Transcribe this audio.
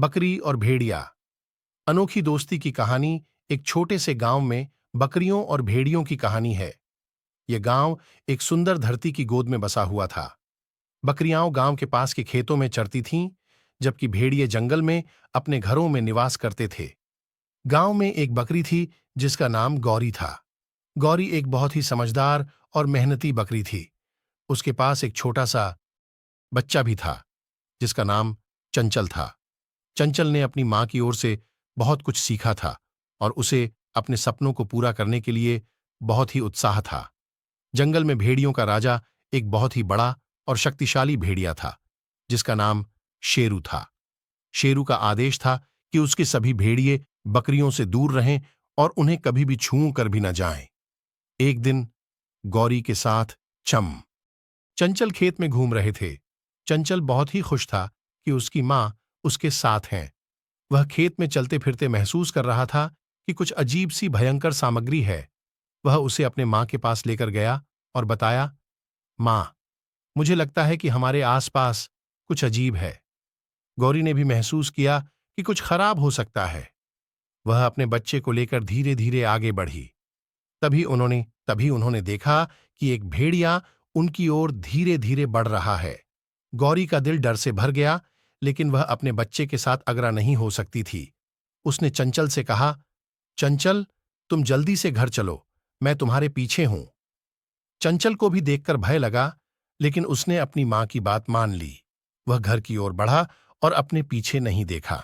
बकरी और भेड़िया। अनोखी दोस्ती की कहानी। एक छोटे से गांव में बकरियों और भेड़ियों की कहानी है। यह गांव एक सुंदर धरती की गोद में बसा हुआ था। बकरियां गांव के पास के खेतों में चरती थीं, जबकि भेड़िए जंगल में अपने घरों में निवास करते थे। गांव में एक बकरी थी जिसका नाम गौरी था। गौरी एक बहुत ही समझदार और मेहनती बकरी थी। उसके पास एक छोटा सा बच्चा भी था जिसका नाम चंचल था। चंचल ने अपनी मां की ओर से बहुत कुछ सीखा था और उसे अपने सपनों को पूरा करने के लिए बहुत ही उत्साह था। जंगल में भेड़ियों का राजा एक बहुत ही बड़ा और शक्तिशाली भेड़िया था जिसका नाम शेरू था। शेरू का आदेश था कि उसके सभी भेड़िए बकरियों से दूर रहें और उन्हें कभी भी छू कर भी न जाएं। एक दिन गौरी के साथ चंचल खेत में घूम रहे थे। चंचल बहुत ही खुश था कि उसकी मां उसके साथ हैं। वह खेत में चलते फिरते महसूस कर रहा था कि कुछ अजीब सी भयंकर सामग्री है। वह उसे अपने मां के पास लेकर गया और बताया, मां, मुझे लगता है कि हमारे आसपास कुछ अजीब है। गौरी ने भी महसूस किया कि कुछ खराब हो सकता है। वह अपने बच्चे को लेकर धीरे धीरे आगे बढ़ी। तभी उन्होंने देखा कि एक भेड़िया उनकी ओर धीरे धीरे बढ़ रहा है। गौरी का दिल डर से भर गया, लेकिन वह अपने बच्चे के साथ अगरा नहीं हो सकती थी। उसने चंचल से कहा, चंचल, तुम जल्दी से घर चलो, मैं तुम्हारे पीछे हूं। चंचल को भी देखकर भय लगा, लेकिन उसने अपनी मां की बात मान ली। वह घर की ओर बढ़ा और अपने पीछे नहीं देखा।